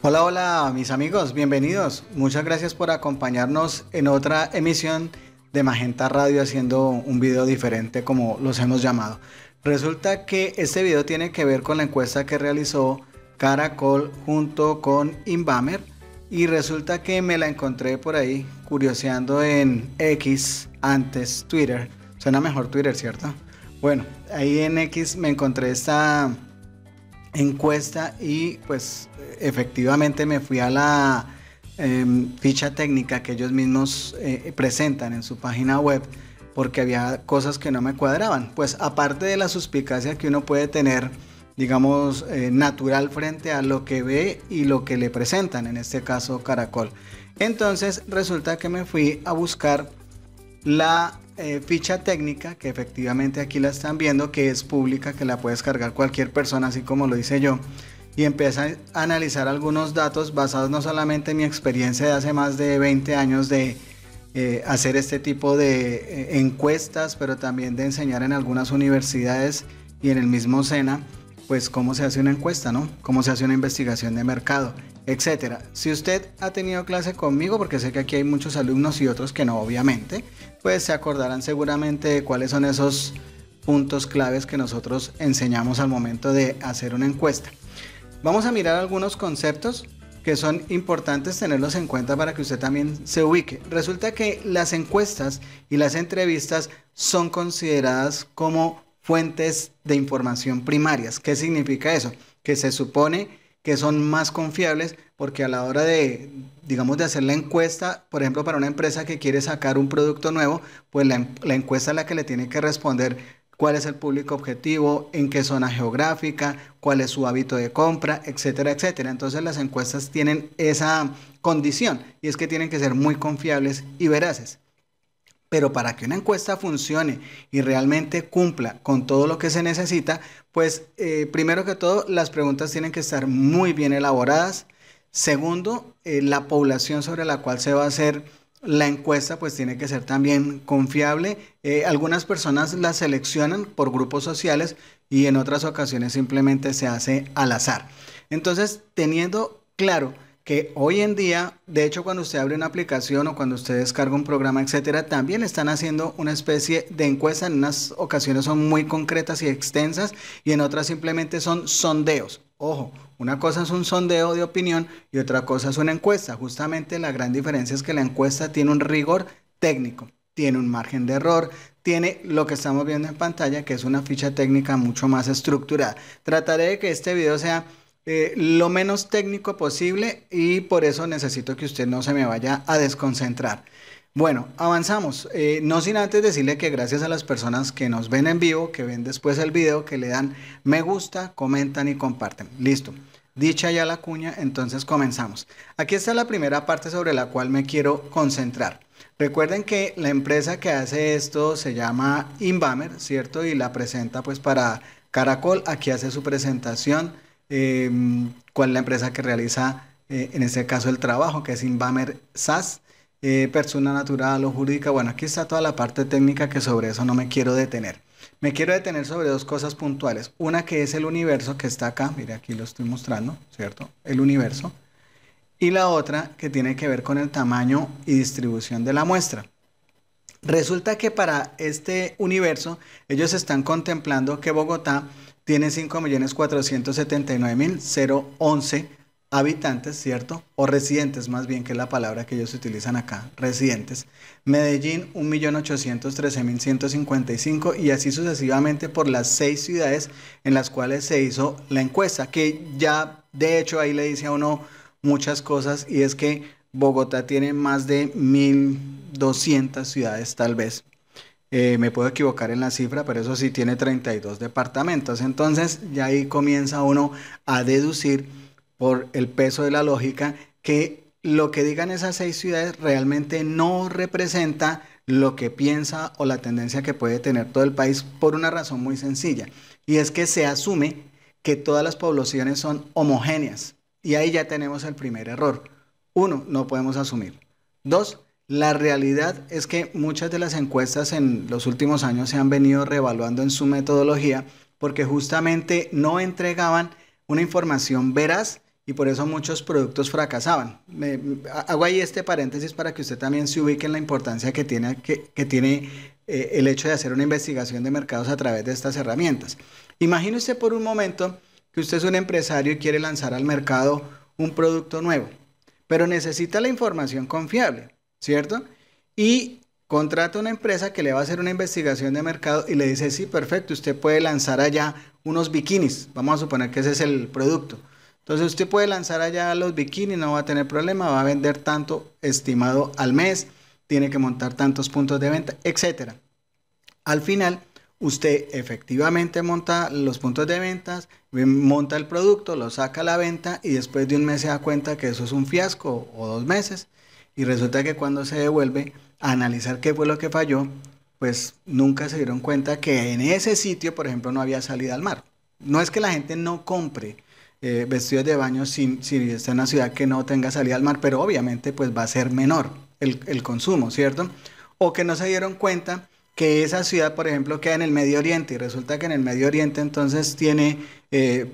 Hola, hola mis amigos, bienvenidos. Muchas gracias por acompañarnos en otra emisión de Magenta Radio haciendo un video diferente como los hemos llamado. Resulta que este video tiene que ver con la encuesta que realizó Caracol junto con Inbamer y resulta que me la encontré por ahí curioseando en X, antes Twitter. Suena mejor Twitter, ¿cierto? Bueno, ahí en X me encontré esta encuesta y pues efectivamente me fui a la ficha técnica que ellos mismos presentan en su página web porque había cosas que no me cuadraban. Pues aparte de la suspicacia que uno puede tener, digamos, natural frente a lo que ve y lo que le presentan, en este caso Caracol. Entonces resulta que me fui a buscar la ficha técnica, que efectivamente aquí la están viendo, que es pública, que la puedes cargar cualquier persona, así como lo hice yo, y empieza a analizar algunos datos basados no solamente en mi experiencia de hace más de 20 años de hacer este tipo de encuestas, pero también de enseñar en algunas universidades y en el mismo SENA, pues cómo se hace una encuesta, ¿no? Cómo se hace una investigación de mercado, etcétera. Si usted ha tenido clase conmigo, porque sé que aquí hay muchos alumnos y otros que no, obviamente, pues se acordarán seguramente de cuáles son esos puntos claves que nosotros enseñamos al momento de hacer una encuesta. Vamos a mirar algunos conceptos que son importantes tenerlos en cuenta para que usted también se ubique. Resulta que las encuestas y las entrevistas son consideradas como fuentes de información primarias. ¿Qué significa eso? Que se supone que son más confiables porque a la hora de, digamos, de hacer la encuesta, por ejemplo, para una empresa que quiere sacar un producto nuevo, pues la encuesta es la que le tiene que responder cuál es el público objetivo, en qué zona geográfica, cuál es su hábito de compra, etcétera, etcétera. Entonces las encuestas tienen esa condición y es que tienen que ser muy confiables y veraces. Pero para que una encuesta funcione y realmente cumpla con todo lo que se necesita, pues primero que todo las preguntas tienen que estar muy bien elaboradas. Segundo, la población sobre la cual se va a hacer la encuesta pues tiene que ser también confiable. Algunas personas la seleccionan por grupos sociales y en otras ocasiones simplemente se hace al azar. Entonces, teniendo claro que hoy en día, de hecho, cuando usted abre una aplicación o cuando usted descarga un programa, etcétera, también están haciendo una especie de encuesta. En unas ocasiones son muy concretas y extensas y en otras simplemente son sondeos. Ojo, una cosa es un sondeo de opinión y otra cosa es una encuesta. Justamente la gran diferencia es que la encuesta tiene un rigor técnico, tiene un margen de error, tiene lo que estamos viendo en pantalla, que es una ficha técnica mucho más estructurada. Trataré de que este video sea lo menos técnico posible y por eso necesito que usted no se me vaya a desconcentrar. Bueno, avanzamos. No sin antes decirle que gracias a las personas que nos ven en vivo, que ven después el video, que le dan me gusta, comentan y comparten. Listo. Dicha ya la cuña, entonces comenzamos. Aquí está la primera parte sobre la cual me quiero concentrar. Recuerden que la empresa que hace esto se llama Inbamer, ¿cierto? Y la presenta pues para Caracol. Aquí hace su presentación. Cuál es la empresa que realiza en este caso el trabajo, que es Inbamer SAS, persona natural o jurídica. Bueno, aquí está toda la parte técnica que sobre eso no me quiero detener. Me quiero detener sobre dos cosas puntuales. Una que es el universo que está acá, mire aquí lo estoy mostrando, ¿cierto? El universo. Y la otra que tiene que ver con el tamaño y distribución de la muestra. Resulta que para este universo ellos están contemplando que Bogotá tiene 5.479.011 habitantes, ¿cierto? O residentes más bien, que es la palabra que ellos utilizan acá, residentes. Medellín 1.813.155 y así sucesivamente por las 6 ciudades en las cuales se hizo la encuesta, que ya de hecho ahí le dice a uno muchas cosas y es que Bogotá tiene más de 1.200 ciudades tal vez. Me puedo equivocar en la cifra, pero eso sí tiene 32 departamentos. Entonces ya ahí comienza uno a deducir por el peso de la lógica que lo que digan esas 6 ciudades realmente no representa lo que piensa o la tendencia que puede tener todo el país por una razón muy sencilla. Y es que se asume que todas las poblaciones son homogéneas. Y ahí ya tenemos el primer error. Uno, no podemos asumir. Dos, la realidad es que muchas de las encuestas en los últimos años se han venido reevaluando en su metodología porque justamente no entregaban una información veraz y por eso muchos productos fracasaban. Hago ahí este paréntesis para que usted también se ubique en la importancia que tiene el hecho de hacer una investigación de mercados a través de estas herramientas. Imagine usted por un momento que usted es un empresario y quiere lanzar al mercado un producto nuevo, pero necesita la información confiable, ¿cierto? Y contrata una empresa que le va a hacer una investigación de mercado y le dice, sí, perfecto, usted puede lanzar allá unos bikinis, vamos a suponer que ese es el producto. Entonces usted puede lanzar allá los bikinis, no va a tener problema, va a vender tanto estimado al mes, tiene que montar tantos puntos de venta, etcétera. Al final, usted efectivamente monta los puntos de ventas, monta el producto, lo saca a la venta y después de un mes se da cuenta que eso es un fiasco o 2 meses y resulta que cuando se devuelve a analizar qué fue lo que falló, pues nunca se dieron cuenta que en ese sitio, por ejemplo, no había salida al mar. No es que la gente no compre vestidos de baño si está en una ciudad que no tenga salida al mar, pero obviamente pues va a ser menor el consumo, ¿cierto? O que no se dieron cuenta que esa ciudad, por ejemplo, queda en el Medio Oriente y resulta que en el Medio Oriente entonces tiene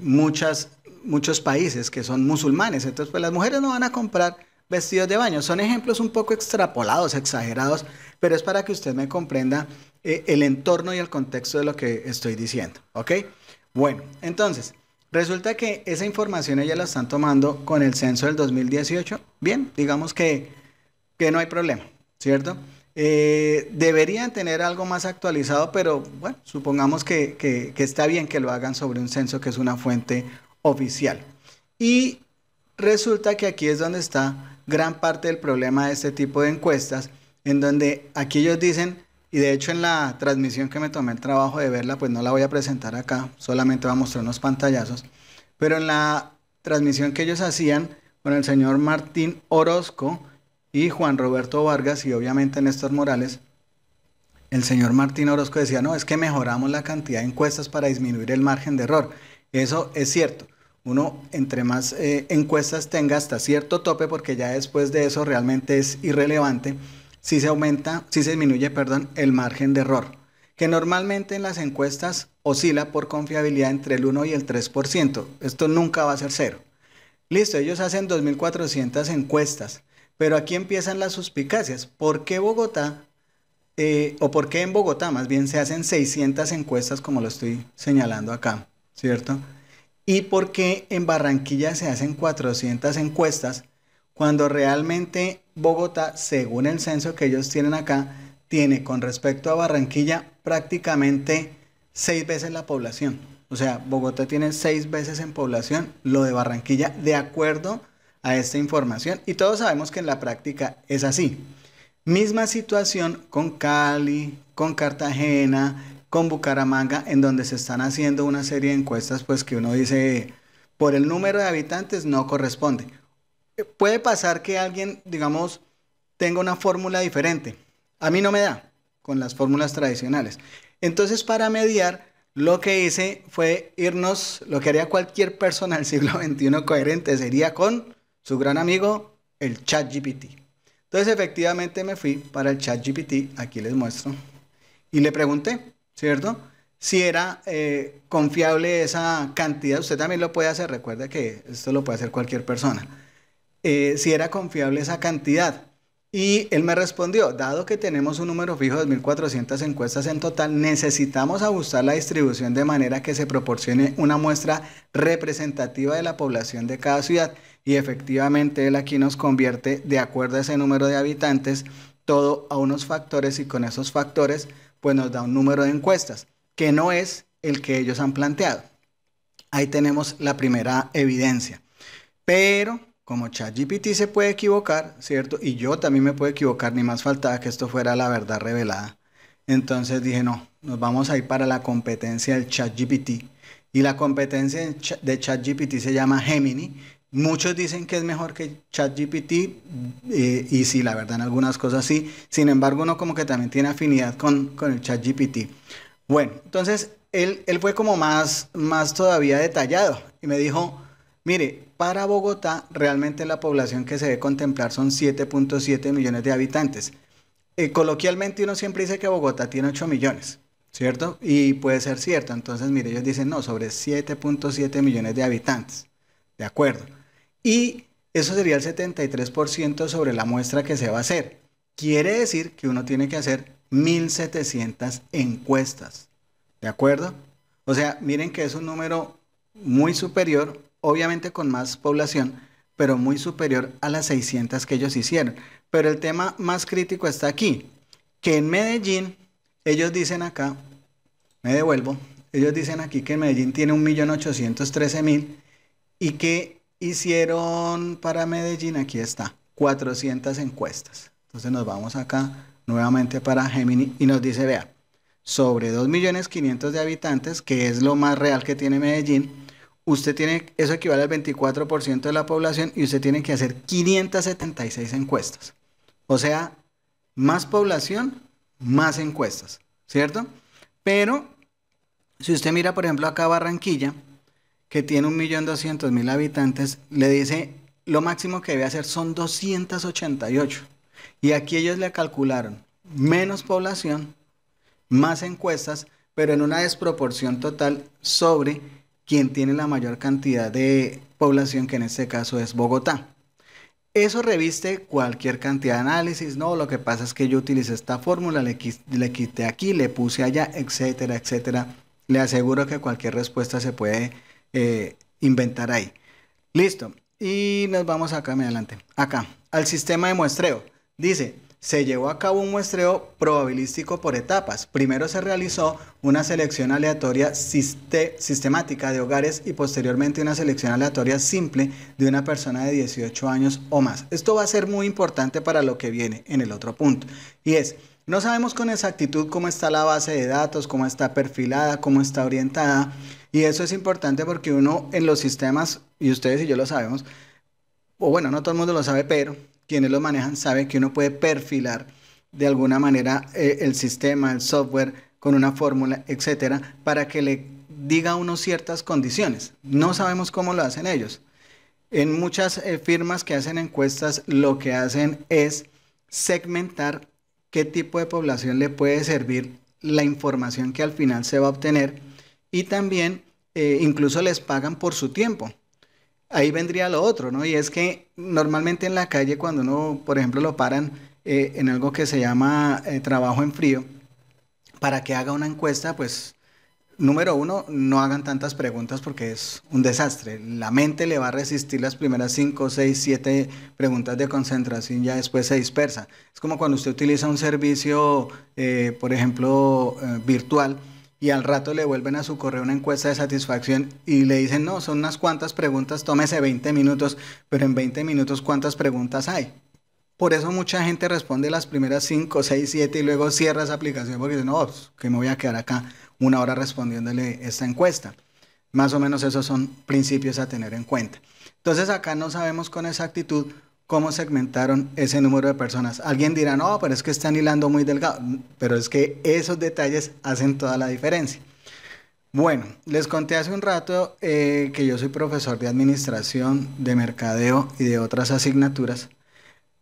muchos países que son musulmanes, entonces pues las mujeres no van a comprar vestidos de baño. Son ejemplos un poco extrapolados, exagerados, pero es para que usted me comprenda el entorno y el contexto de lo que estoy diciendo, ¿ok? Bueno, entonces, resulta que esa información ellas la están tomando con el censo del 2018. Bien, digamos que no hay problema, ¿cierto? Deberían tener algo más actualizado, pero bueno, supongamos que está bien que lo hagan sobre un censo que es una fuente oficial. Y resulta que aquí es donde está gran parte del problema de este tipo de encuestas, en donde aquí ellos dicen, y de hecho en la transmisión que me tomé el trabajo de verla, pues no la voy a presentar acá, solamente voy a mostrar unos pantallazos, pero en la transmisión que ellos hacían con el señor Martín Orozco y Juan Roberto Vargas y obviamente Néstor Morales, el señor Martín Orozco decía, no, es que mejoramos la cantidad de encuestas para disminuir el margen de error. Eso es cierto. Uno, entre más encuestas tenga hasta cierto tope, porque ya después de eso realmente es irrelevante, si se disminuye, perdón, el margen de error, que normalmente en las encuestas oscila por confiabilidad entre el 1 y el 3%. Esto nunca va a ser cero. Listo, ellos hacen 2.400 encuestas, pero aquí empiezan las suspicacias. ¿Por qué Bogotá, o por qué en Bogotá más bien se hacen 600 encuestas como lo estoy señalando acá, ¿cierto? ¿Y por qué en Barranquilla se hacen 400 encuestas cuando realmente Bogotá, según el censo que ellos tienen acá, tiene con respecto a Barranquilla prácticamente 6 veces la población? O sea, Bogotá tiene 6 veces en población lo de Barranquilla, de acuerdo a esta información. Y todos sabemos que en la práctica es así. Misma situación con Cali, con Cartagena, con Bucaramanga, en donde se están haciendo una serie de encuestas, pues que uno dice, por el número de habitantes no corresponde. Puede pasar que alguien, digamos, tenga una fórmula diferente. A mí no me da con las fórmulas tradicionales. Entonces, para mediar, lo que hice fue irnos, lo que haría cualquier persona del siglo XXI coherente, sería con su gran amigo, el ChatGPT. Entonces, efectivamente me fui para el ChatGPT, aquí les muestro, y le pregunté, ¿cierto? Si era confiable esa cantidad. Usted también lo puede hacer, recuerda que esto lo puede hacer cualquier persona. Si era confiable esa cantidad. Y él me respondió, dado que tenemos un número fijo de 2.400 encuestas en total, necesitamos ajustar la distribución de manera que se proporcione una muestra representativa de la población de cada ciudad. Y efectivamente él aquí nos convierte, de acuerdo a ese número de habitantes, todo a unos factores, y con esos factores pues nos da un número de encuestas, que no es el que ellos han planteado. Ahí tenemos la primera evidencia. Pero como ChatGPT se puede equivocar, ¿cierto? Y yo también me puedo equivocar, ni más faltaba que esto fuera la verdad revelada. Entonces dije, no, nos vamos a ir para la competencia del ChatGPT. Y la competencia de ChatGPT se llama Gemini. Muchos dicen que es mejor que ChatGPT, y sí, la verdad, en algunas cosas sí. Sin embargo, uno como que también tiene afinidad con el ChatGPT. Bueno, entonces él fue como más todavía detallado y me dijo, mire, para Bogotá realmente la población que se debe contemplar son 7.7 millones de habitantes. Coloquialmente uno siempre dice que Bogotá tiene 8 millones, ¿cierto? Y puede ser cierto. Entonces, mire, ellos dicen, no, sobre 7.7 millones de habitantes. De acuerdo. y eso sería el 73% sobre la muestra que se va a hacer. Quiere decir que uno tiene que hacer 1.700 encuestas, ¿de acuerdo? O sea, miren que es un número muy superior, obviamente con más población, pero muy superior a las 600 que ellos hicieron. Pero el tema más crítico está aquí, que en Medellín, ellos dicen acá, me devuelvo, ellos dicen aquí que Medellín tiene 1.813.000 y que hicieron para Medellín, aquí está, 400 encuestas. Entonces nos vamos acá nuevamente para Gemini y nos dice, vea, sobre 2.500.000 de habitantes, que es lo más real que tiene Medellín, usted tiene, eso equivale al 24% de la población y usted tiene que hacer 576 encuestas. O sea, más población, más encuestas, ¿cierto? Pero si usted mira, por ejemplo, acá Barranquilla, que tiene 1.200.000 habitantes, le dice lo máximo que debe hacer son 288. Y aquí ellos le calcularon menos población, más encuestas, pero en una desproporción total sobre quien tiene la mayor cantidad de población, que en este caso es Bogotá. Eso reviste cualquier cantidad de análisis, no, lo que pasa es que yo utilicé esta fórmula, le quité aquí, le puse allá, etcétera, etcétera. Le aseguro que cualquier respuesta se puede inventar ahí. Listo. Y nos vamos acá adelante. Acá, al sistema de muestreo. Dice, se llevó a cabo un muestreo probabilístico por etapas. Primero se realizó una selección aleatoria sistemática de hogares y posteriormente una selección aleatoria simple de una persona de 18 años o más. Esto va a ser muy importante para lo que viene en el otro punto. Y es, no sabemos con exactitud cómo está la base de datos, cómo está perfilada, cómo está orientada. Y eso es importante porque uno en los sistemas, y ustedes y yo lo sabemos, o bueno, no todo el mundo lo sabe, pero quienes lo manejan saben que uno puede perfilar de alguna manera el sistema, el software, con una fórmula, etcétera, para que le diga a uno ciertas condiciones. No sabemos cómo lo hacen ellos. En muchas firmas que hacen encuestas, lo que hacen es segmentar qué tipo de población le puede servir la información que al final se va a obtener y también incluso les pagan por su tiempo. Ahí vendría lo otro, ¿no? Y es que normalmente en la calle cuando uno, por ejemplo, lo paran en algo que se llama trabajo en frío, para que haga una encuesta, pues número uno, no hagan tantas preguntas porque es un desastre. La mente le va a resistir las primeras 5, 6, 7 preguntas de concentración, ya después se dispersa. Es como cuando usted utiliza un servicio, por ejemplo, virtual, y al rato le vuelven a su correo una encuesta de satisfacción y le dicen, no, son unas cuantas preguntas, tómese 20 minutos, pero en 20 minutos, ¿cuántas preguntas hay? Por eso mucha gente responde las primeras 5, 6, 7 y luego cierra esa aplicación porque dice, no, pues, que me voy a quedar acá una hora respondiéndole esta encuesta. Más o menos esos son principios a tener en cuenta. Entonces acá no sabemos con exactitud cómo segmentaron ese número de personas. Alguien dirá, no, pero es que están hilando muy delgado. Pero es que esos detalles hacen toda la diferencia. Bueno, les conté hace un rato que yo soy profesor de administración, de mercadeo y de otras asignaturas,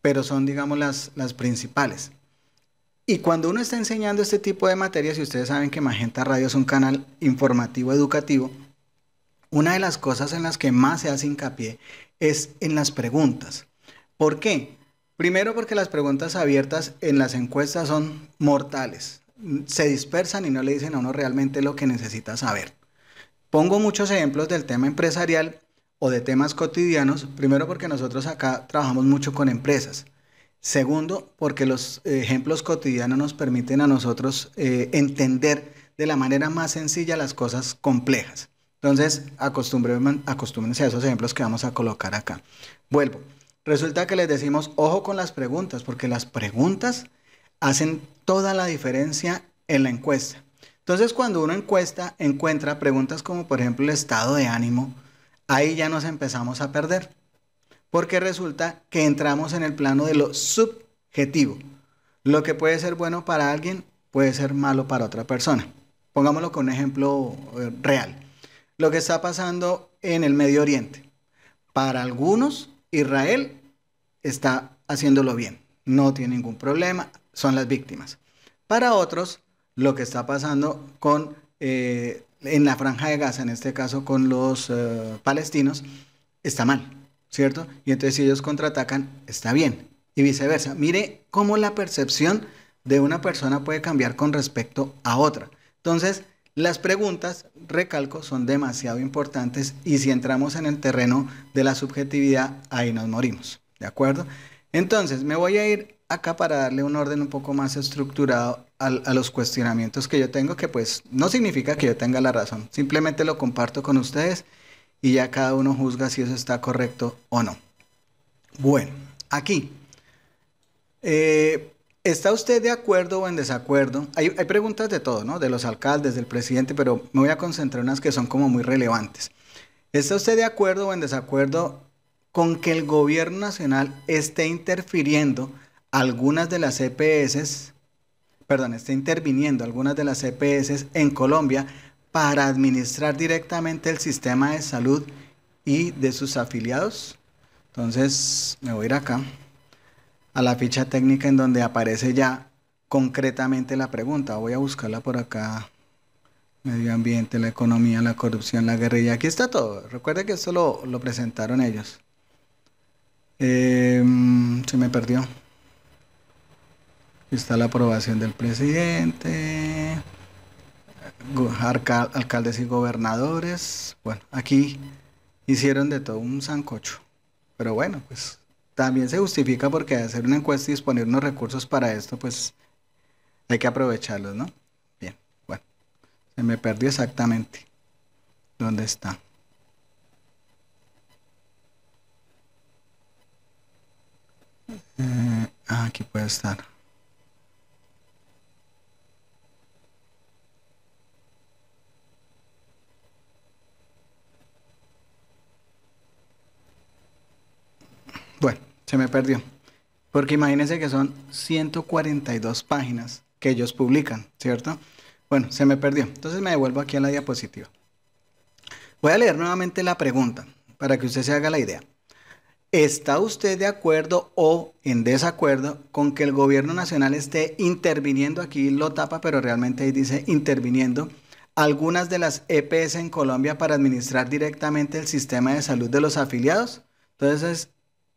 pero son, digamos, las principales. Y cuando uno está enseñando este tipo de materias, y ustedes saben que Magenta Radio es un canal informativo educativo, una de las cosas en las que más se hace hincapié es en las preguntas. ¿Por qué? Primero porque las preguntas abiertas en las encuestas son mortales. Se dispersan y no le dicen a uno realmente lo que necesita saber. Pongo muchos ejemplos del tema empresarial o de temas cotidianos. Primero porque nosotros acá trabajamos mucho con empresas. Segundo, porque los ejemplos cotidianos nos permiten a nosotros entender de la manera más sencilla las cosas complejas. Entonces, acostúmbrense a esos ejemplos que vamos a colocar acá. Vuelvo. Resulta que les decimos, ojo con las preguntas, porque las preguntas hacen toda la diferencia en la encuesta. Entonces, cuando uno encuentra preguntas como, por ejemplo, el estado de ánimo, ahí ya nos empezamos a perder. Porque resulta que entramos en el plano de lo subjetivo. Lo que puede ser bueno para alguien puede ser malo para otra persona. Pongámoslo con un ejemplo real. Lo que está pasando en el Medio Oriente. Para algunos, Israel está haciéndolo bien. No tiene ningún problema, son las víctimas. Para otros, lo que está pasando en la Franja de Gaza, en este caso con los palestinos, está mal. ¿cierto? Y entonces si ellos contraatacan, está bien. Y viceversa. Mire cómo la percepción de una persona puede cambiar con respecto a otra. Entonces, las preguntas, recalco, son demasiado importantes y si entramos en el terreno de la subjetividad, ahí nos morimos, ¿de acuerdo? Entonces, me voy a ir acá para darle un orden un poco más estructurado a los cuestionamientos que yo tengo, que pues no significa que yo tenga la razón, simplemente lo comparto con ustedes y ya cada uno juzga si eso está correcto o no. Bueno, aquí, ¿está usted de acuerdo o en desacuerdo? Hay preguntas de todo, ¿no? De los alcaldes, del presidente, pero me voy a concentrar en unas que son como muy relevantes. ¿Está usted de acuerdo o en desacuerdo con que el gobierno nacional esté interfiriendo algunas de las EPS, perdón, esté interviniendo algunas de las EPS en Colombia para administrar directamente el sistema de salud y de sus afiliados? Entonces, me voy a ir acá a la ficha técnica en donde aparece ya concretamente la pregunta. Voy a buscarla por acá. Medio ambiente, la economía, la corrupción, la guerrilla. Aquí está todo. Recuerde que esto lo presentaron ellos. Se me perdió. Aquí está la aprobación del presidente, alcaldes y gobernadores. Bueno, aquí hicieron de todo un sancocho. Pero bueno, pues también se justifica porque hacer una encuesta y disponer unos recursos para esto, pues hay que aprovecharlos, ¿no? Bien, bueno, se me perdió exactamente. ¿Dónde está? Aquí puede estar. Bueno, se me perdió. Porque imagínense que son 142 páginas que ellos publican, ¿cierto? Bueno, se me perdió. Entonces me devuelvo aquí a la diapositiva. Voy a leer nuevamente la pregunta para que usted se haga la idea. ¿Está usted de acuerdo o en desacuerdo con que el gobierno nacional esté interviniendo? Aquí lo tapa, pero realmente ahí dice interviniendo algunas de las EPS en Colombia para administrar directamente el sistema de salud de los afiliados. Entonces,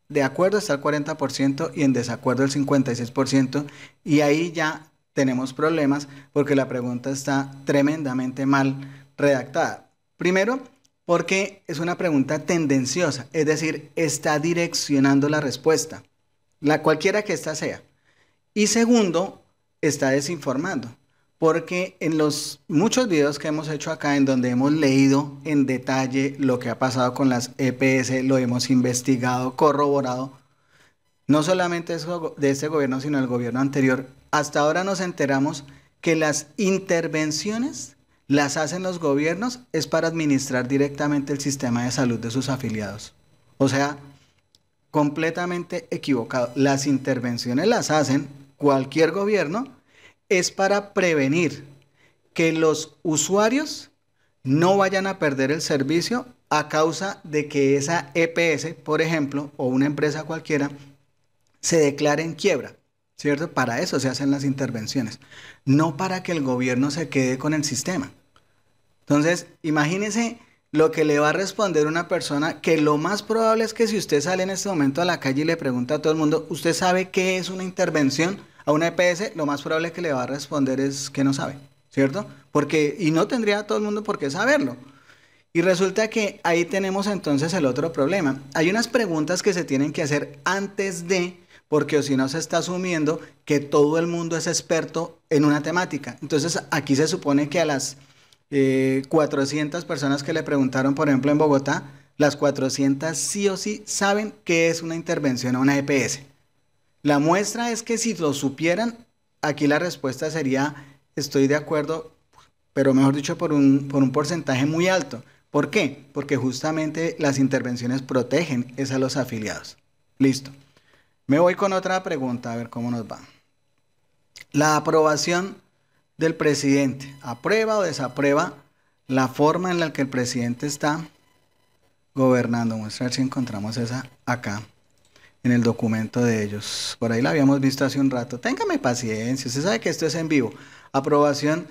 de acuerdo está el 40% y en desacuerdo el 56%. Y ahí ya tenemos problemas porque la pregunta está tremendamente mal redactada. Primero, porque es una pregunta tendenciosa, es decir, está direccionando la respuesta, cualquiera que ésta sea. Y segundo, está desinformando, porque en los muchos videos que hemos hecho acá, en donde hemos leído en detalle lo que ha pasado con las EPS, lo hemos investigado, corroborado, no solamente de este gobierno, sino del gobierno anterior, hasta ahora nos enteramos que las intervenciones las hacen los gobiernos es para administrar directamente el sistema de salud de sus afiliados. O sea, completamente equivocado. Las intervenciones las hacen cualquier gobierno es para prevenir que los usuarios no vayan a perder el servicio a causa de que esa EPS, por ejemplo, o una empresa cualquiera, se declare en quiebra, ¿cierto? Para eso se hacen las intervenciones, no para que el gobierno se quede con el sistema. Entonces, imagínense lo que le va a responder una persona que lo más probable es que si usted sale en este momento a la calle y le pregunta a todo el mundo, ¿usted sabe qué es una intervención a una EPS? Lo más probable que le va a responder es que no sabe, ¿cierto? Y no tendría todo el mundo por qué saberlo. Y resulta que ahí tenemos entonces el otro problema. Hay unas preguntas que se tienen que hacer antes de, porque si no se está asumiendo que todo el mundo es experto en una temática. Entonces aquí se supone que a las 400 personas que le preguntaron, por ejemplo, en Bogotá, las 400 sí o sí saben qué es una intervención a una EPS. La muestra es que si lo supieran, aquí la respuesta sería, estoy de acuerdo, pero mejor dicho, por un porcentaje muy alto. ¿Por qué? Porque justamente las intervenciones protegen a los afiliados. Listo. Me voy con otra pregunta, a ver cómo nos va. La aprobación del presidente, ¿aprueba o desaprueba la forma en la que el presidente está gobernando? Vamos a ver si encontramos esa acá en el documento de ellos. Por ahí la habíamos visto hace un rato. Téngame paciencia, usted sabe que esto es en vivo. Aprobación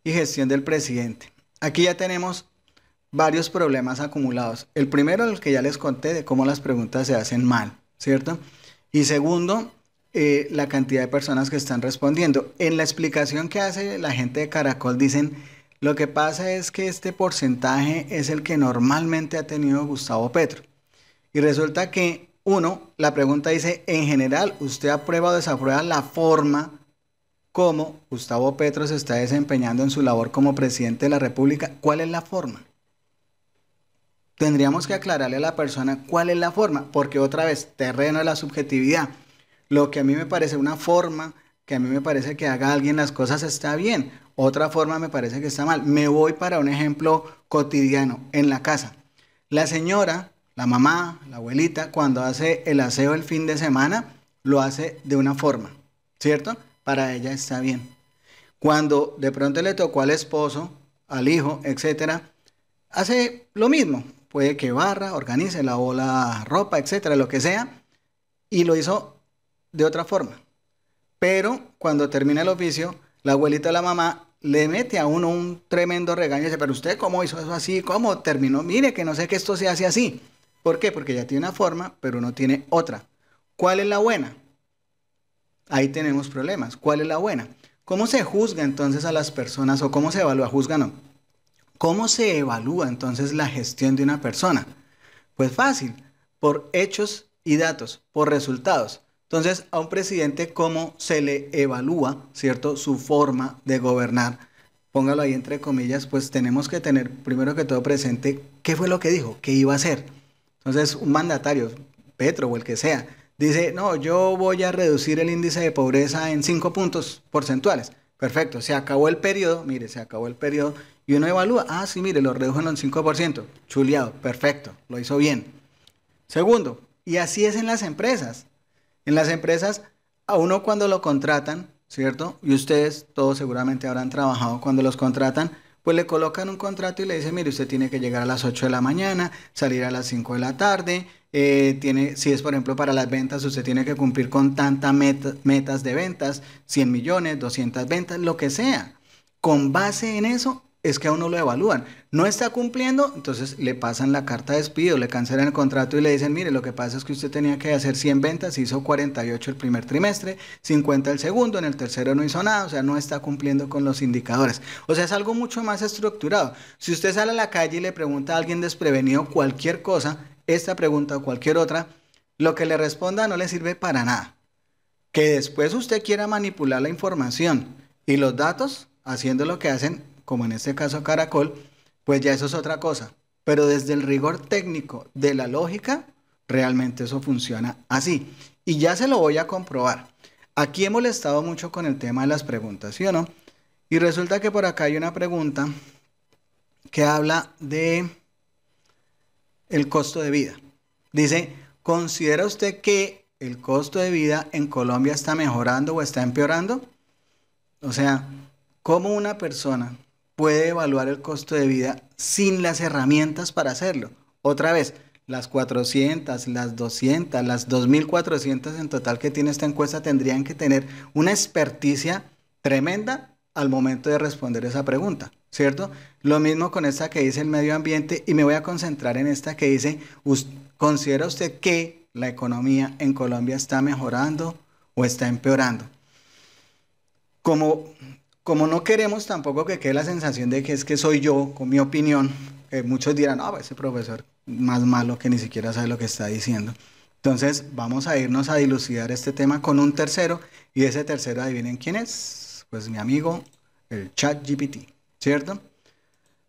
y gestión del presidente. Aquí ya tenemos varios problemas acumulados. El primero, el que ya les conté, de cómo las preguntas se hacen mal, ¿cierto? Y segundo, la cantidad de personas que están respondiendo. En la explicación que hace la gente de Caracol dicen, lo que pasa es que este porcentaje es el que normalmente ha tenido Gustavo Petro. Y resulta que, la pregunta dice, en general, ¿usted aprueba o desaprueba la forma como Gustavo Petro se está desempeñando en su labor como presidente de la República? ¿Cuál es la forma? Tendríamos que aclararle a la persona cuál es la forma, porque otra vez, terreno de la subjetividad. Lo que a mí me parece una forma, que a mí me parece que haga alguien las cosas está bien, otra forma me parece que está mal. Me voy para un ejemplo cotidiano en la casa. La señora, la mamá, la abuelita, cuando hace el aseo el fin de semana, lo hace de una forma, ¿cierto? Para ella está bien. Cuando de pronto le tocó al esposo, al hijo, etcétera, hace lo mismo. Puede que barra, organice, lavó la ropa, etcétera, lo que sea, y lo hizo de otra forma. Pero cuando termina el oficio, la abuelita o la mamá le mete a uno un tremendo regaño y dice, pero usted cómo hizo eso así, cómo terminó, mire que no sé que esto se hace así. ¿Por qué? Porque ya tiene una forma, pero no tiene otra. ¿Cuál es la buena? Ahí tenemos problemas. ¿Cuál es la buena? ¿Cómo se juzga entonces a las personas o cómo se evalúa? Juzga no. ¿Cómo se evalúa entonces la gestión de una persona? Pues fácil, por hechos y datos, por resultados. Entonces, a un presidente, ¿cómo se le evalúa, cierto, su forma de gobernar? Póngalo ahí entre comillas, pues tenemos que tener primero que todo presente qué fue lo que dijo, qué iba a hacer. Entonces, un mandatario, Petro o el que sea, dice, no, yo voy a reducir el índice de pobreza en 5 puntos porcentuales. Perfecto, se acabó el periodo, mire, se acabó el periodo y uno evalúa, ah, sí, mire, lo redujo en un 5%, chuleado, perfecto, lo hizo bien. Segundo, y así es en las empresas. En las empresas, a uno cuando lo contratan, ¿cierto? Y ustedes todos seguramente habrán trabajado cuando los contratan, pues le colocan un contrato y le dicen, mire, usted tiene que llegar a las 8 de la mañana, salir a las 5 de la tarde, si es por ejemplo para las ventas, usted tiene que cumplir con tantas metas de ventas, 100 millones, 200 ventas, lo que sea. Con base en eso es que a uno lo evalúan. No está cumpliendo, entonces le pasan la carta de despido, le cancelan el contrato y le dicen, mire, lo que pasa es que usted tenía que hacer 100 ventas, hizo 48 el primer trimestre, 50 el segundo, en el tercero no hizo nada, o sea, no está cumpliendo con los indicadores. O sea, es algo mucho más estructurado. Si usted sale a la calle y le pregunta a alguien desprevenido cualquier cosa, esta pregunta o cualquier otra, lo que le responda no le sirve para nada. Que después usted quiera manipular la información y los datos, haciendo lo que hacen, como en este caso Caracol, pues ya eso es otra cosa. Pero desde el rigor técnico de la lógica, realmente eso funciona así. Y ya se lo voy a comprobar. Aquí he molestado mucho con el tema de las preguntas, ¿sí o no? Y resulta que por acá hay una pregunta que habla de el costo de vida. Dice, ¿considera usted que el costo de vida en Colombia está mejorando o está empeorando? O sea, ¿cómo una persona puede evaluar el costo de vida sin las herramientas para hacerlo? Otra vez, las 400, las 200, las 2400 en total que tiene esta encuesta tendrían que tener una experticia tremenda al momento de responder esa pregunta, ¿cierto? Lo mismo con esta que dice el medio ambiente y me voy a concentrar en esta que dice, ¿considera usted que la economía en Colombia está mejorando o está empeorando? Como no queremos tampoco que quede la sensación de que es que soy yo, con mi opinión, muchos dirán, no, ese profesor más malo que ni siquiera sabe lo que está diciendo. Entonces vamos a irnos a dilucidar este tema con un tercero y ese tercero, adivinen quién es, pues mi amigo, el ChatGPT, ¿cierto?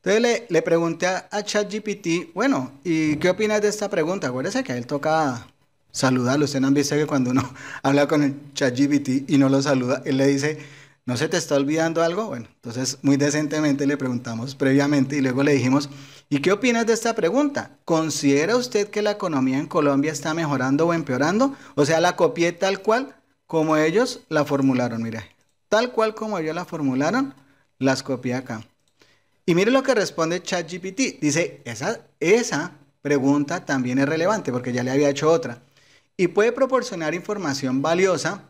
Entonces le pregunté a ChatGPT, bueno, ¿y qué opinas de esta pregunta? Acuérdese que a él toca saludarlo. Ustedes no han visto que cuando uno habla con el ChatGPT y no lo saluda, él le dice, ¿no se te está olvidando algo? Bueno, entonces muy decentemente le preguntamos previamente y luego le dijimos, ¿y qué opinas de esta pregunta? ¿Considera usted que la economía en Colombia está mejorando o empeorando? O sea, la copié tal cual como ellos la formularon, mira, tal cual como ellos la formularon, las copié acá. Y mire lo que responde ChatGPT. Dice, esa pregunta también es relevante porque ya le había hecho otra. Y puede proporcionar información valiosa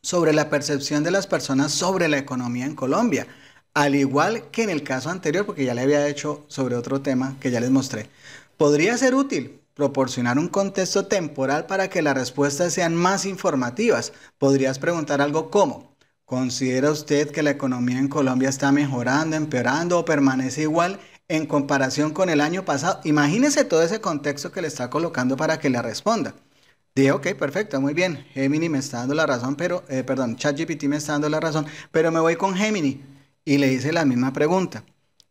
sobre la percepción de las personas sobre la economía en Colombia. Al igual que en el caso anterior, porque ya le había hecho sobre otro tema que ya les mostré. Podría ser útil proporcionar un contexto temporal para que las respuestas sean más informativas. Podrías preguntar algo como, ¿considera usted que la economía en Colombia está mejorando, empeorando o permanece igual en comparación con el año pasado? Imagínese todo ese contexto que le está colocando para que le responda. Dije, ok, perfecto, muy bien. Gemini me está dando la razón, pero, perdón, ChatGPT me está dando la razón, pero me voy con Gemini y le hice la misma pregunta.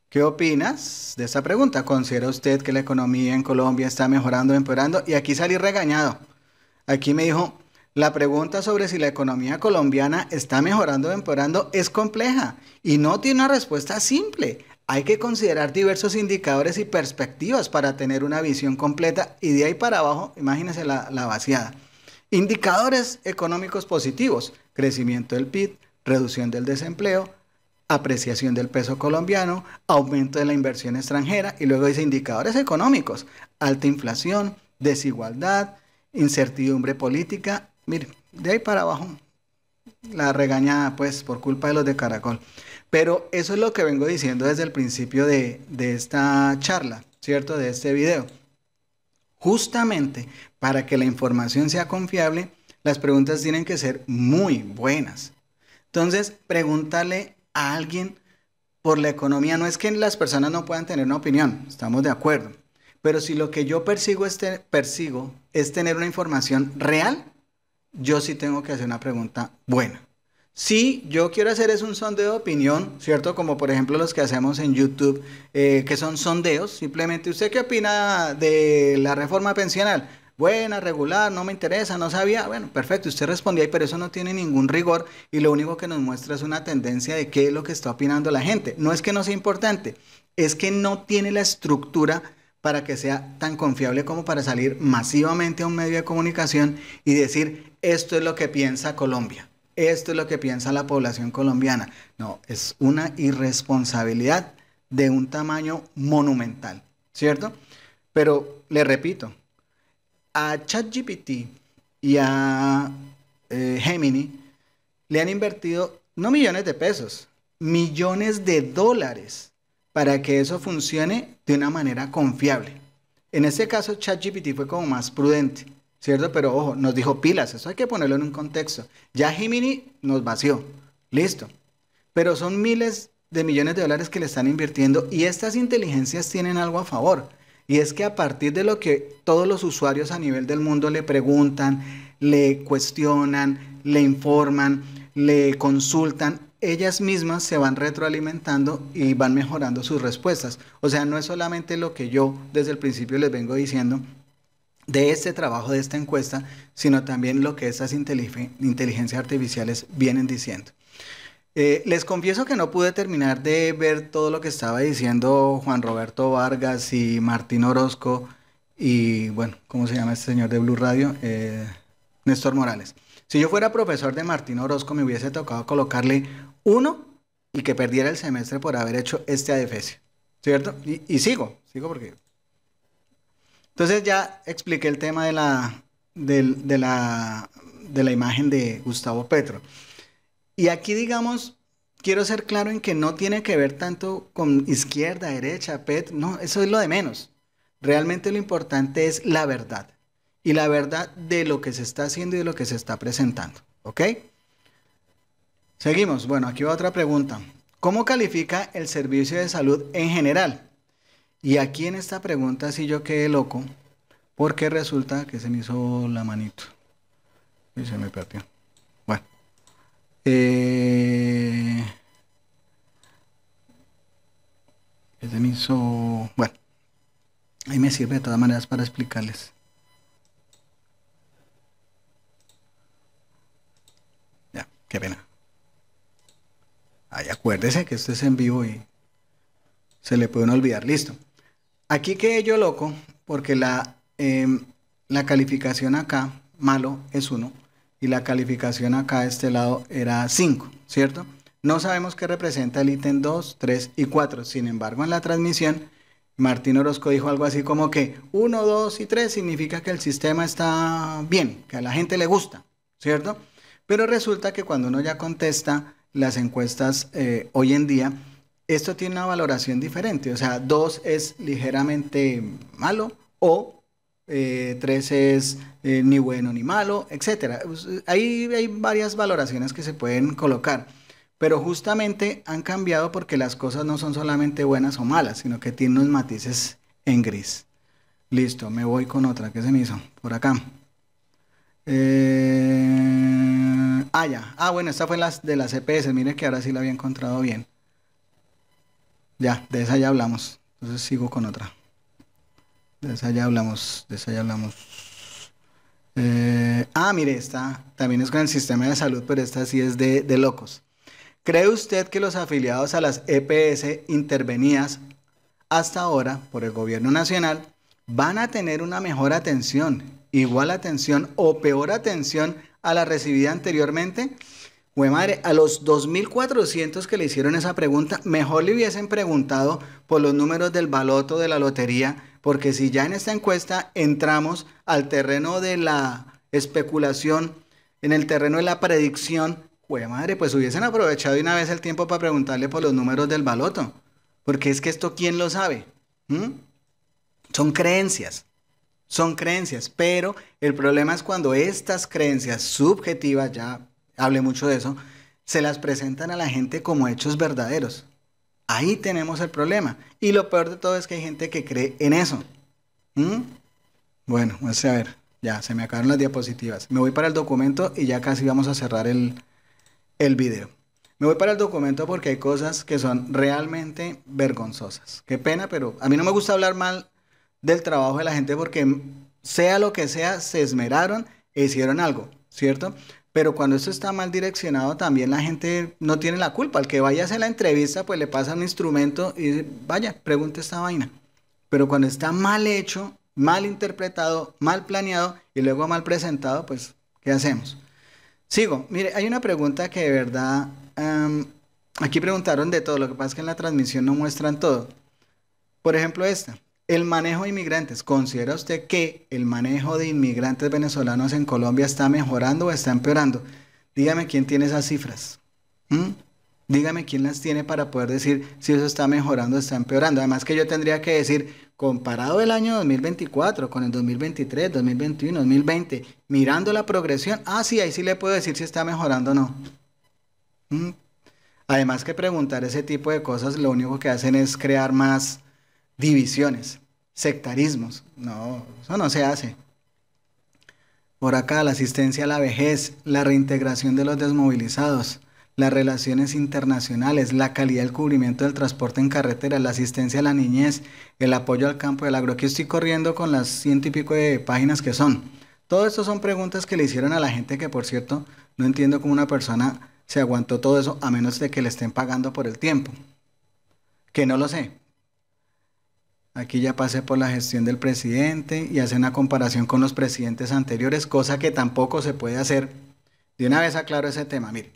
¿Qué opinas de esta pregunta? ¿Considera usted que la economía en Colombia está mejorando o empeorando? Y aquí salí regañado. Aquí me dijo, la pregunta sobre si la economía colombiana está mejorando o empeorando es compleja y no tiene una respuesta simple. Hay que considerar diversos indicadores y perspectivas para tener una visión completa y de ahí para abajo, imagínense la vaciada. Indicadores económicos positivos, crecimiento del PIB, reducción del desempleo, apreciación del peso colombiano, aumento de la inversión extranjera y luego dice indicadores económicos, alta inflación, desigualdad, incertidumbre política. Mire, de ahí para abajo, la regañada pues por culpa de los de Caracol. Pero eso es lo que vengo diciendo desde el principio de esta charla, ¿cierto? De este video. Justamente para que la información sea confiable, las preguntas tienen que ser muy buenas. Entonces, pregúntale a alguien por la economía. No es que las personas no puedan tener una opinión, estamos de acuerdo. Pero si lo que yo persigo es tener una información real, yo sí tengo que hacer una pregunta buena. Si yo quiero hacer es un sondeo de opinión, ¿cierto? Como por ejemplo los que hacemos en YouTube, que son sondeos. Simplemente, ¿usted qué opina de la reforma pensional? Buena, regular, no me interesa, no sabía. Bueno, perfecto, usted respondía ahí, pero eso no tiene ningún rigor y lo único que nos muestra es una tendencia de qué es lo que está opinando la gente. No es que no sea importante, es que no tiene la estructura para que sea tan confiable como para salir masivamente a un medio de comunicación y decir, esto es lo que piensa Colombia. Esto es lo que piensa la población colombiana. No, es una irresponsabilidad de un tamaño monumental, ¿cierto? Pero le repito, a ChatGPT y a Gemini le han invertido no millones de pesos, millones de dólares para que eso funcione de una manera confiable. En este caso, ChatGPT fue como más prudente, ¿cierto? Pero ojo, nos dijo pilas, eso hay que ponerlo en un contexto. Ya Gemini nos vació, listo. Pero son miles de millones de dólares que le están invirtiendo y estas inteligencias tienen algo a favor. Y es que a partir de lo que todos los usuarios a nivel del mundo le preguntan, le cuestionan, le informan, le consultan, ellas mismas se van retroalimentando y van mejorando sus respuestas. O sea, no es solamente lo que yo desde el principio les vengo diciendo de este trabajo, de esta encuesta, sino también lo que estas inteligencias artificiales vienen diciendo. Les confieso que no pude terminar de ver todo lo que estaba diciendo Juan Roberto Vargas y Martín Orozco y, bueno, ¿cómo se llama este señor de Blue Radio? Néstor Morales. Si yo fuera profesor de Martín Orozco, me hubiese tocado colocarle 1 y que perdiera el semestre por haber hecho este adefesio, ¿cierto? Y sigo porque... Entonces ya expliqué el tema de la imagen de Gustavo Petro. Y aquí, digamos, quiero ser claro en que no tiene que ver tanto con izquierda, derecha, Petro, no, eso es lo de menos. Realmente lo importante es la verdad. Y la verdad de lo que se está haciendo y de lo que se está presentando. ¿Ok? Seguimos. Bueno, aquí va otra pregunta. ¿Cómo califica el servicio de salud en general? Y aquí en esta pregunta sí yo quedé loco, porque resulta que se me hizo la manito. Y se me perdió. Bueno. Se me hizo... Bueno. Ahí me sirve de todas maneras para explicarles. Ya, qué pena. Ay, acuérdese que esto es en vivo y se le puede olvidar. Listo. Aquí quedé yo loco porque la calificación acá, malo, es 1 y la calificación acá de este lado era 5, ¿cierto? No sabemos qué representa el ítem 2, 3 y 4. Sin embargo, en la transmisión, Martín Orozco dijo algo así como que 1, 2 y 3 significa que el sistema está bien, que a la gente le gusta, ¿cierto? Pero resulta que cuando uno ya contesta las encuestas hoy en día, esto tiene una valoración diferente. O sea, 2 es ligeramente malo o 3 es ni bueno ni malo, etcétera. Ahí hay varias valoraciones que se pueden colocar, pero justamente han cambiado porque las cosas no son solamente buenas o malas, sino que tienen unos matices en gris. Listo, me voy con otra. ¿Qué se me hizo? Por acá. Ya. Bueno, esta fue las de las EPS. Mire que ahora sí la había encontrado bien. Ya, de esa ya hablamos. Entonces sigo con otra. De esa ya hablamos. De esa ya hablamos. Mire, esta también es con el sistema de salud, pero esta sí es de locos. ¿Cree usted que los afiliados a las EPS intervenidas hasta ahora por el gobierno nacional van a tener una mejor atención, igual atención o peor atención a la recibida anteriormente? Güey, madre, a los 2.400 que le hicieron esa pregunta, mejor le hubiesen preguntado por los números del baloto de la lotería, porque si ya en esta encuesta entramos al terreno de la especulación, en el terreno de la predicción, güey, madre, pues hubiesen aprovechado de una vez el tiempo para preguntarle por los números del baloto, porque es que esto, ¿quién lo sabe? Son creencias. Son creencias, pero el problema es cuando estas creencias subjetivas, ya hablé mucho de eso, se las presentan a la gente como hechos verdaderos. Ahí tenemos el problema. Y lo peor de todo es que hay gente que cree en eso. Bueno, vamos a ver. Ya, se me acabaron las diapositivas. Me voy para el documento y ya casi vamos a cerrar el video. Me voy para el documento porque hay cosas que son realmente vergonzosas. Qué pena, pero a mí no me gusta hablar mal del trabajo de la gente porque sea lo que sea, se esmeraron e hicieron algo, ¿cierto? Pero cuando esto está mal direccionado, también la gente no tiene la culpa. Al que vaya a hacer la entrevista, pues le pasa un instrumento y dice, vaya, pregunte esta vaina. Pero cuando está mal hecho, mal interpretado, mal planeado y luego mal presentado, pues, ¿qué hacemos? Sigo. Mire, hay una pregunta que de verdad, aquí preguntaron de todo, lo que pasa es que en la transmisión no muestran todo. Por ejemplo, esta. El manejo de inmigrantes. ¿Considera usted que el manejo de inmigrantes venezolanos en Colombia está mejorando o está empeorando? Dígame quién tiene esas cifras. Dígame quién las tiene para poder decir si eso está mejorando o está empeorando. Además que yo tendría que decir, comparado el año 2024 con el 2023, 2021, 2020, mirando la progresión, sí, ahí sí le puedo decir si está mejorando o no. Además que preguntar ese tipo de cosas lo único que hacen es crear más divisiones, sectarismos. No, eso no se hace. Por acá, la asistencia a la vejez, la reintegración de los desmovilizados, las relaciones internacionales, la calidad del cubrimiento del transporte en carretera, la asistencia a la niñez, el apoyo al campo del agro. Aquí estoy corriendo con las 100 y pico de páginas que son. Todo esto son preguntas que le hicieron a la gente que, por cierto, no entiendo cómo una persona se aguantó todo eso a menos de que le estén pagando por el tiempo. Que no lo sé. Aquí ya pasé por la gestión del presidente y hace una comparación con los presidentes anteriores, cosa que tampoco se puede hacer. De una vez aclaro ese tema, mire.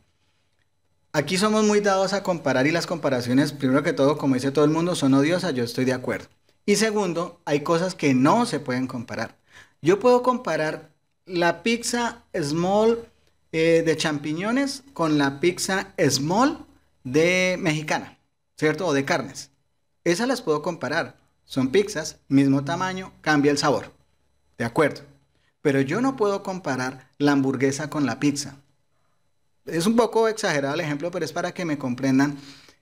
Aquí somos muy dados a comparar y las comparaciones, primero que todo, como dice todo el mundo, son odiosas, yo estoy de acuerdo. Y segundo, hay cosas que no se pueden comparar. Yo puedo comparar la pizza small de champiñones con la pizza small de mexicana, ¿cierto? O de carnes. Esas las puedo comparar. Son pizzas, mismo tamaño, cambia el sabor. De acuerdo. Pero yo no puedo comparar la hamburguesa con la pizza. Es un poco exagerado el ejemplo, pero es para que me comprendan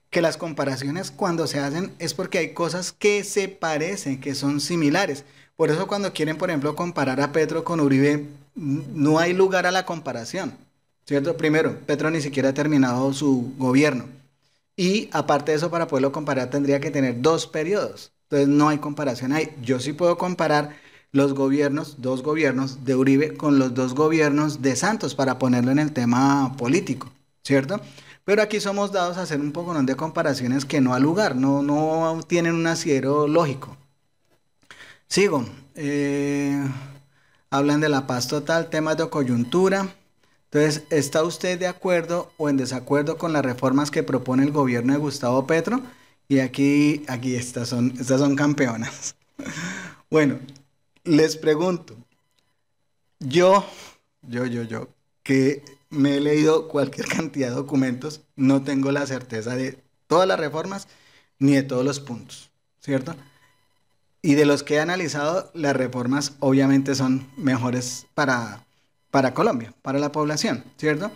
que las comparaciones cuando se hacen es porque hay cosas que se parecen, que son similares. Por eso cuando quieren, por ejemplo, comparar a Petro con Uribe, no hay lugar a la comparación, ¿cierto? Primero, Petro ni siquiera ha terminado su gobierno. Y aparte de eso, para poderlo comparar, tendría que tener 2 periodos. Entonces no hay comparación ahí. Yo sí puedo comparar los gobiernos, 2 gobiernos de Uribe con los 2 gobiernos de Santos para ponerlo en el tema político, ¿cierto? Pero aquí somos dados a hacer un poco de comparaciones que no al lugar, no tienen un asidero lógico. Sigo. Hablan de la paz total, temas de coyuntura. Entonces, ¿está usted de acuerdo o en desacuerdo con las reformas que propone el gobierno de Gustavo Petro? Y aquí estas son campeonas. Bueno, les pregunto, yo, que me he leído cualquier cantidad de documentos, no tengo la certeza de todas las reformas ni de todos los puntos, ¿cierto? Y de los que he analizado, las reformas obviamente son mejores para Colombia, para la población, ¿cierto?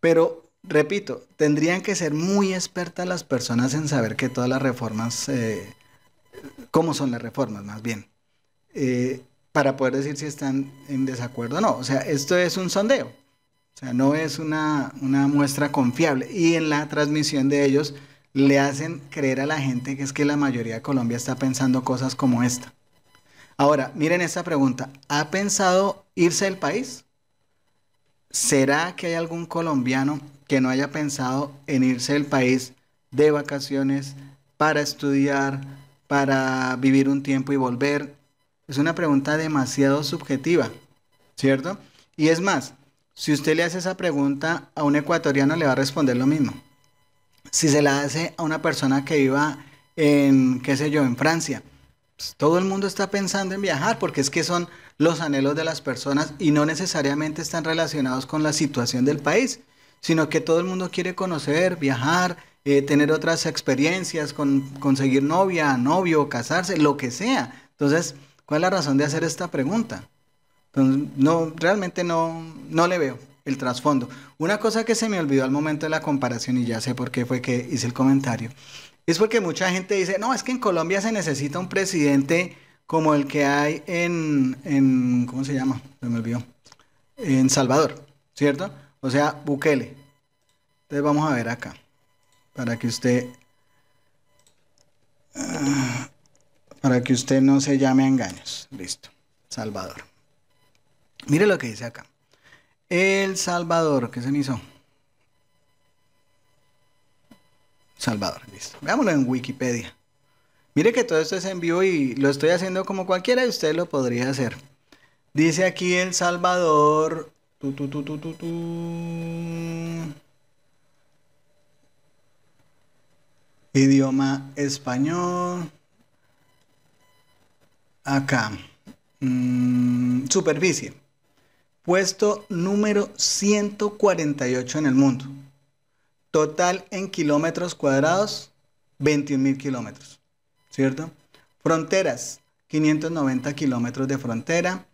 Pero, repito, tendrían que ser muy expertas las personas en saber que todas las reformas, cómo son las reformas más bien, para poder decir si están en desacuerdo o no. O sea, esto es un sondeo, o sea, no es una muestra confiable. Y en la transmisión de ellos le hacen creer a la gente que es que la mayoría de Colombia está pensando cosas como esta. Ahora, miren esta pregunta. ¿Ha pensado irse del país? ¿Será que hay algún colombiano que no haya pensado en irse del país de vacaciones para estudiar, para vivir un tiempo y volver? Es una pregunta demasiado subjetiva, ¿cierto? Y es más, si usted le hace esa pregunta a un ecuatoriano, le va a responder lo mismo. Si se la hace a una persona que viva en, qué sé yo, en Francia, pues todo el mundo está pensando en viajar porque es que son los anhelos de las personas y no necesariamente están relacionados con la situación del país, sino que todo el mundo quiere conocer, viajar, tener otras experiencias, conseguir novia, novio, casarse, lo que sea. Entonces, ¿cuál es la razón de hacer esta pregunta? Entonces, no, realmente no le veo el trasfondo. Una cosa que se me olvidó al momento de la comparación, y ya sé por qué fue que hice el comentario, es porque mucha gente dice, no, es que en Colombia se necesita un presidente como el que hay ¿cómo se llama? Se me olvidó. En Salvador, ¿cierto? O sea, Bukele. Entonces vamos a ver acá, para que usted, para que usted no se llame a engaños. Listo, Salvador. Mire lo que dice acá. El Salvador, ¿qué se me hizo? Salvador, listo. Veámoslo en Wikipedia. Mire que todo esto es en vivo y lo estoy haciendo como cualquiera de ustedes lo podría hacer. Dice aquí El Salvador. Idioma español. Acá. Superficie. Puesto número 148 en el mundo. Total en kilómetros cuadrados, 21.000 kilómetros. ¿Cierto? Fronteras, 590 kilómetros de frontera.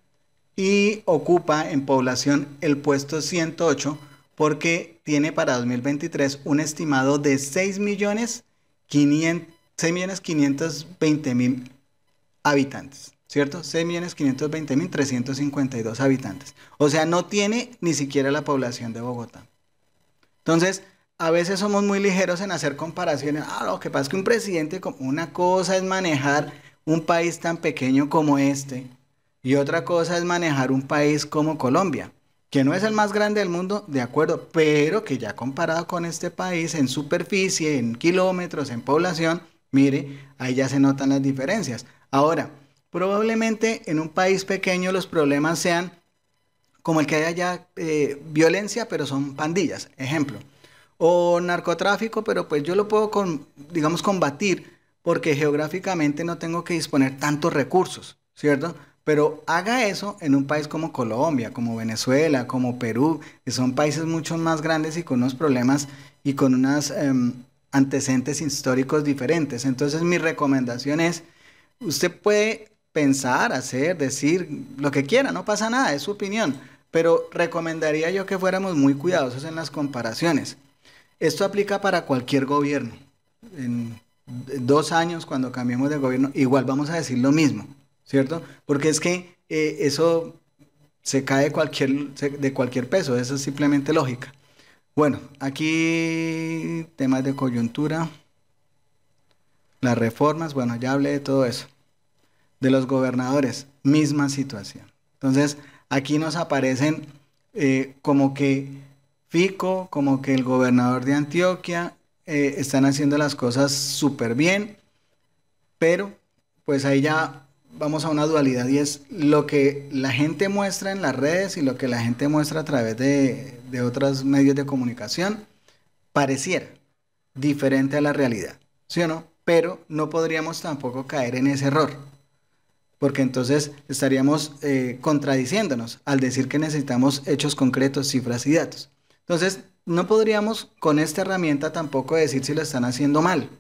Y ocupa en población el puesto 108 porque tiene para 2023 un estimado de 6.520.000 habitantes, ¿cierto? 6.520.352 habitantes. O sea, no tiene ni siquiera la población de Bogotá. Entonces, a veces somos muy ligeros en hacer comparaciones. Lo que pasa es que un presidente, una cosa es manejar un país tan pequeño como este, y otra cosa es manejar un país como Colombia, que no es el más grande del mundo, de acuerdo, pero que ya comparado con este país en superficie, en kilómetros, en población, mire, ahí ya se notan las diferencias. Ahora, probablemente en un país pequeño los problemas sean como el que hay allá, violencia, pero son pandillas, ejemplo. O narcotráfico, pero pues yo lo puedo, digamos, combatir porque geográficamente no tengo que disponer tantos recursos, ¿cierto? Pero haga eso en un país como Colombia, como Venezuela, como Perú, que son países mucho más grandes y con unos problemas y con unos antecedentes históricos diferentes. Entonces mi recomendación es, usted puede pensar, hacer, decir lo que quiera, no pasa nada, es su opinión, pero recomendaría yo que fuéramos muy cuidadosos en las comparaciones. Esto aplica para cualquier gobierno. En 2 años, cuando cambiemos de gobierno, igual vamos a decir lo mismo, ¿cierto? Porque es que eso se cae de cualquier peso, eso es simplemente lógica. Bueno, aquí temas de coyuntura, las reformas, bueno, ya hablé de todo eso. De los gobernadores, misma situación. Entonces, aquí nos aparecen como que Fico, como que el gobernador de Antioquia están haciendo las cosas súper bien, pero pues ahí ya vamos a una dualidad y es lo que la gente muestra en las redes y lo que la gente muestra a través de otros medios de comunicación pareciera diferente a la realidad, ¿sí o no? Pero no podríamos tampoco caer en ese error, porque entonces estaríamos contradiciéndonos al decir que necesitamos hechos concretos, cifras y datos. Entonces, no podríamos con esta herramienta tampoco decir si lo están haciendo mal,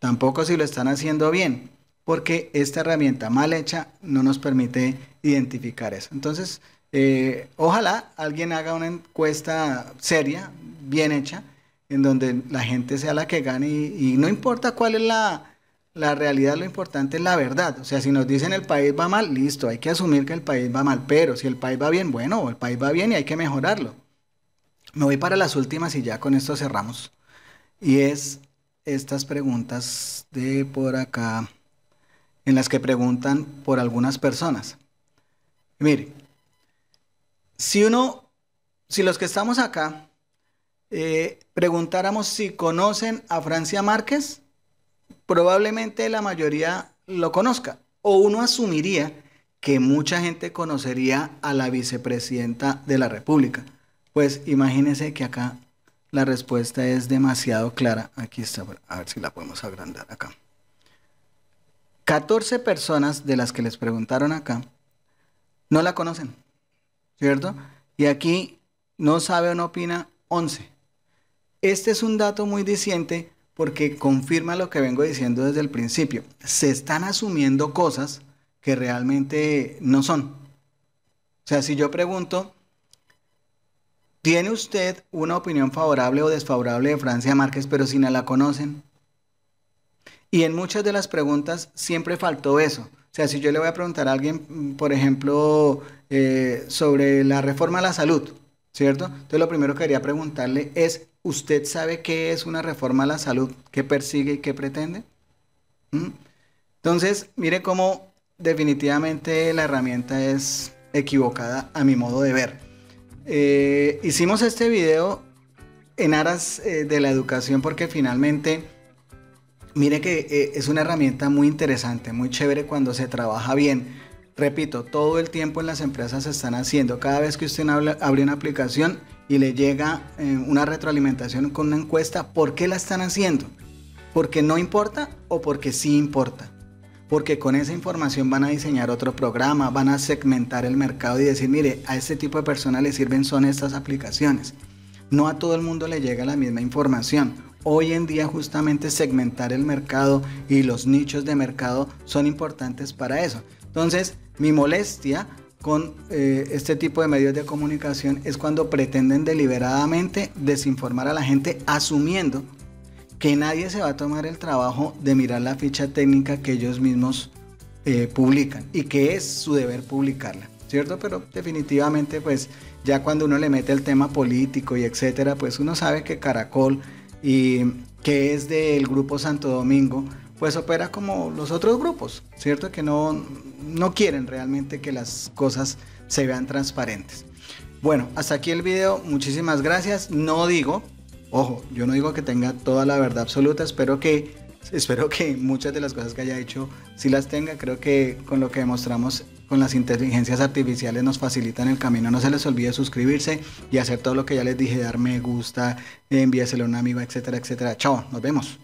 tampoco si lo están haciendo bien, porque esta herramienta mal hecha no nos permite identificar eso. Entonces, ojalá alguien haga una encuesta seria, bien hecha, en donde la gente sea la que gane y no importa cuál es la realidad, lo importante es la verdad. O sea, si nos dicen el país va mal, listo, hay que asumir que el país va mal, pero si el país va bien, bueno, el país va bien y hay que mejorarlo. Me voy para las últimas y ya con esto cerramos. Y es estas preguntas de por acá, en las que preguntan por algunas personas. Mire, si los que estamos acá preguntáramos si conocen a Francia Márquez, probablemente la mayoría lo conozca, o uno asumiría que mucha gente conocería a la vicepresidenta de la República. Pues imagínense que acá la respuesta es demasiado clara. Aquí está, a ver si la podemos agrandar acá. 14 personas de las que les preguntaron acá no la conocen, ¿cierto? Y aquí no sabe o no opina 11. Este es un dato muy diciente porque confirma lo que vengo diciendo desde el principio. Se están asumiendo cosas que realmente no son. O sea, si yo pregunto, ¿tiene usted una opinión favorable o desfavorable de Francia Márquez, pero si no la conocen? Y en muchas de las preguntas siempre faltó eso. O sea, si yo le voy a preguntar a alguien, por ejemplo, sobre la reforma a la salud, ¿cierto? Entonces lo primero que quería preguntarle es, ¿usted sabe qué es una reforma a la salud? ¿Qué persigue y qué pretende? ¿Mm? Entonces, mire cómo definitivamente la herramienta es equivocada a mi modo de ver. Hicimos este video en aras de la educación porque finalmente, mire que es una herramienta muy interesante, muy chévere cuando se trabaja bien. Repito, todo el tiempo en las empresas se están haciendo. Cada vez que usted abre una aplicación y le llega una retroalimentación con una encuesta, ¿por qué la están haciendo? ¿Porque no importa o porque sí importa? Porque con esa información van a diseñar otro programa, van a segmentar el mercado y decir, mire, a este tipo de personas le sirven son estas aplicaciones. No a todo el mundo le llega la misma información. Hoy en día justamente segmentar el mercado y los nichos de mercado son importantes para eso. Entonces, mi molestia con este tipo de medios de comunicación es cuando pretenden deliberadamente desinformar a la gente asumiendo que nadie se va a tomar el trabajo de mirar la ficha técnica que ellos mismos publican y que es su deber publicarla, ¿cierto? Pero definitivamente pues ya cuando uno le mete el tema político y etcétera, pues uno sabe que Caracol y que es del grupo Santo Domingo, pues opera como los otros grupos, ¿cierto? Que no quieren realmente que las cosas se vean transparentes. Bueno, hasta aquí el video, muchísimas gracias. No digo, ojo, yo no digo que tenga toda la verdad absoluta, espero que muchas de las cosas que haya hecho sí las tenga. Creo que con lo que demostramos con las inteligencias artificiales nos facilitan el camino. No se les olvide suscribirse y hacer todo lo que ya les dije, dar me gusta, envíaselo a un amigo, etcétera, etcétera. Chao, nos vemos.